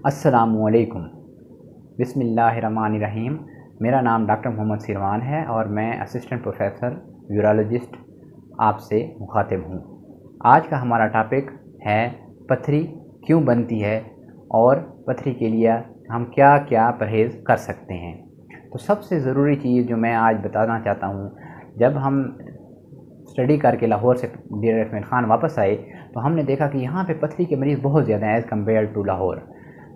अस्सलामुअलैकुम। बिस्मिल्लाहिर्रहमानिर्रहीम। मेरा नाम डॉक्टर मोहम्मद सिरवान है और मैं असिस्टेंट प्रोफेसर यूरोलॉजिस्ट आपसे मुखातिब हूँ। आज का हमारा टॉपिक है पथरी क्यों बनती है और पथरी के लिए हम क्या क्या परहेज़ कर सकते हैं। तो सबसे ज़रूरी चीज़ जो मैं आज बताना चाहता हूँ, जब हम स्टडी करके लाहौर से डेरा इस्माइल ख़ान वापस आए तो हमने देखा कि यहाँ पे पथरी के मरीज़ बहुत ज़्यादा हैं एज़ कम्पेयर टू लाहौर।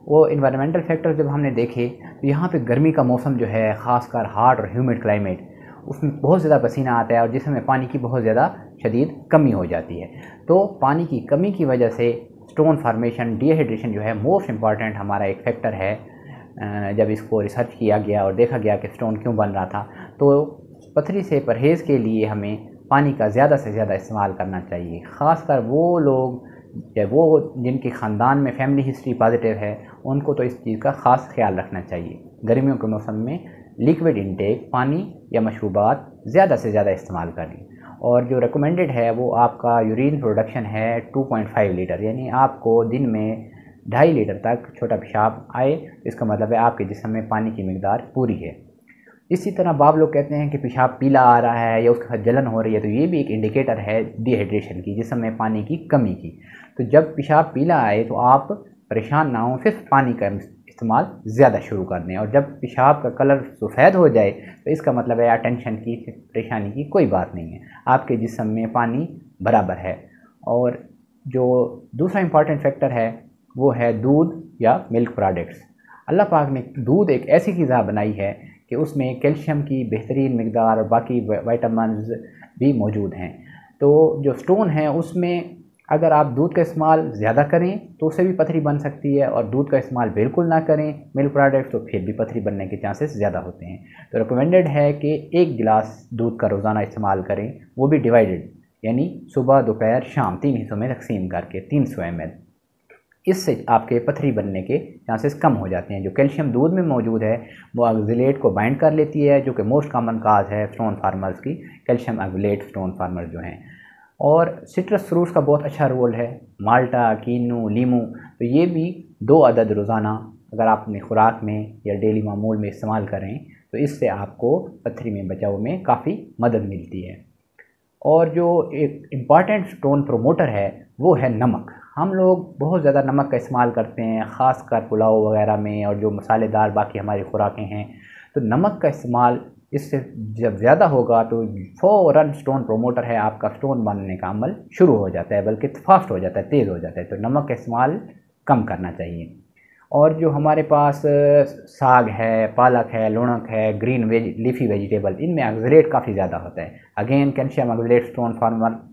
वो इन्वायरमेंटल फैक्टर जब हमने देखे तो यहाँ पे गर्मी का मौसम जो है, ख़ासकर हॉट और ह्यूमिड क्लाइमेट, उसमें बहुत ज़्यादा पसीना आता है और जिसमें पानी की बहुत ज़्यादा शदीद कमी हो जाती है। तो पानी की कमी की वजह से स्टोन फार्मेशन, डिहाइड्रेशन जो है मोस्ट इम्पॉर्टेंट हमारा एक फैक्टर है। जब इसको रिसर्च किया गया और देखा गया कि स्टोन क्यों बन रहा था, तो पथरी से परहेज़ के लिए हमें पानी का ज़्यादा से ज़्यादा इस्तेमाल करना चाहिए। ख़ासकर वो लोग या वो जिनके ख़ानदान में फैमिली हिस्ट्री पॉजिटिव है, उनको तो इस चीज़ का ख़ास ख्याल रखना चाहिए। गर्मियों के मौसम में लिक्विड इंटेक, पानी या मशरूबात ज़्यादा से ज़्यादा इस्तेमाल करें। और जो रिकमेंडेड है वो आपका यूरिन प्रोडक्शन है 2.5 लीटर, यानी आपको दिन में 2.5 लीटर तक छोटा पेशाब आए, इसका मतलब है आपके जिस्म में पानी की मिकदार पूरी है। इसी तरह बाब लोग कहते हैं कि पेशाब पीला आ रहा है या उसके साथ जलन हो रही है, तो ये भी एक इंडिकेटर है डिहाइड्रेशन की, जिसम में पानी की कमी की। तो जब पेशाब पीला आए तो आप परेशान ना हो, सिर्फ पानी का इस्तेमाल ज़्यादा शुरू कर दें। और जब पेशाब का कलर सफ़ेद हो जाए तो इसका मतलब है टेंशन की, परेशानी की कोई बात नहीं है, आपके जिस्म में पानी बराबर है। और जो दूसरा इम्पॉर्टेंट फैक्टर है वो है दूध या मिल्क प्रोडक्ट्स। अल्लाह पाक ने दूध एक ऐसी ग़िज़ा बनाई है कि उसमें कैल्शियम की बेहतरीन मिकदार और बाकी विटामिन्स भी मौजूद हैं। तो जो स्टोन है उसमें अगर आप दूध का इस्तेमाल ज़्यादा करें तो उससे भी पथरी बन सकती है, और दूध का इस्तेमाल बिल्कुल ना करें मिल्क प्रोडक्ट, तो फिर भी पथरी बनने के चांसेस ज़्यादा होते हैं। तो रिकमेंडेड है कि 1 गिलास दूध का रोज़ाना इस्तेमाल करें, वो भी डिवाइडेड, यानी सुबह दोपहर शाम 3 हिस्सों में तकसीम करके 300 ml। इससे आपके पथरी बनने के चांसेस कम हो जाते हैं। जो कैल्शियम दूध में मौजूद है वो ऑक्जेलेट को बाइंड कर लेती है, जो कि मोस्ट कॉमन काज है स्टोन फार्मर्स की, कैल्शियम ऑक्जेलेट स्टोन फार्मर्स जो हैं। और सिट्रस फ्रूट्स का बहुत अच्छा रोल है, माल्टा, कीनू, लीमू, तो ये भी 2 अदद रोज़ाना अगर आप अपनी खुराक में या डेली मामूल में इस्तेमाल करें तो इससे आपको पथरी में बचाव में काफ़ी मदद मिलती है। और जो एक इम्पॉर्टेंट स्टोन प्रोमोटर है वो है नमक। हम लोग बहुत ज़्यादा नमक का इस्तेमाल करते हैं, ख़ासकर पुलाव वगैरह में, और जो मसालेदार बाकी हमारी खुराकें हैं, तो नमक का इस्तेमाल इससे जब ज़्यादा होगा तो फ़ौरन स्टोन प्रोमोटर है, आपका स्टोन बनने का अमल शुरू हो जाता है, बल्कि फास्ट हो जाता है, तेज़ हो जाता है। तो नमक का इस्तेमाल कम करना चाहिए। और जो हमारे पास साग है, पालक है, लुणक है, ग्रीन लीफी वेजिटेबल, इनमें ऑक्जेलेट काफ़ी ज़्यादा होता है। Again calcium oxalate stone farmer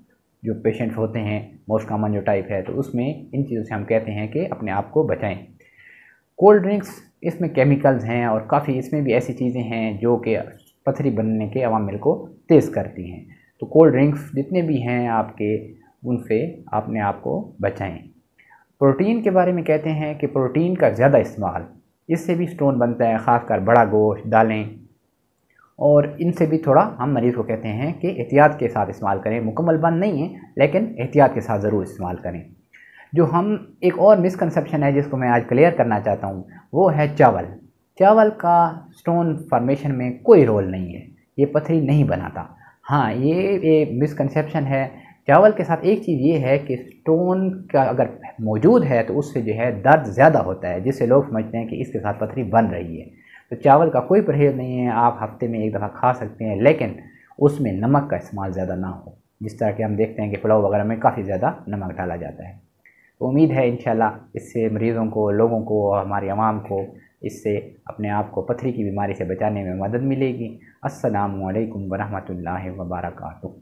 जो पेशेंट्स होते हैं, मोस्ट कॉमन जो टाइप है, तो उसमें इन चीज़ों से हम कहते हैं कि अपने आप को बचाएं। कोल्ड ड्रिंक्स, इसमें केमिकल्स हैं और काफ़ी इसमें भी ऐसी चीज़ें हैं जो कि पथरी बनने के अवामिल को तेज़ करती हैं। तो कोल्ड ड्रिंक्स जितने भी हैं आपके, उनसे अपने आप को बचाएं। प्रोटीन के बारे में कहते हैं कि प्रोटीन का ज़्यादा इस्तेमाल, इससे भी स्टोन बनता है, ख़ासकर बड़ा गोश्त, दालें, और इनसे भी थोड़ा हम मरीज़ को कहते हैं कि एहतियात के साथ इस्तेमाल करें। मुकम्मल बंद नहीं है, लेकिन एहतियात के साथ ज़रूर इस्तेमाल करें। जो हम एक और मिसकंसेप्शन है जिसको मैं आज क्लियर करना चाहता हूँ, वो है चावल। चावल का स्टोन फॉर्मेशन में कोई रोल नहीं है, ये पथरी नहीं बनाता। हाँ, ये मिसकंसेप्शन है। चावल के साथ एक चीज़ ये है कि स्टोन का अगर मौजूद है तो उससे जो है दर्द ज़्यादा होता है, जिससे लोग समझते हैं कि इसके साथ पथरी बन रही है। तो चावल का कोई परहेज़ नहीं है, आप हफ्ते में 1 दफ़ा खा सकते हैं, लेकिन उसमें नमक का इस्तेमाल ज़्यादा ना हो। जिस तरह के हम देखते हैं कि पुलाव वगैरह में काफ़ी ज़्यादा नमक डाला जाता है। तो उम्मीद है इंशाल्लाह इससे मरीज़ों को, लोगों को, हमारी आवाम को इससे अपने आप को पथरी की बीमारी से बचाने में मदद मिलेगी। अस्सलामु अलैकुम व रहमतुल्लाहि व बरकातुहू।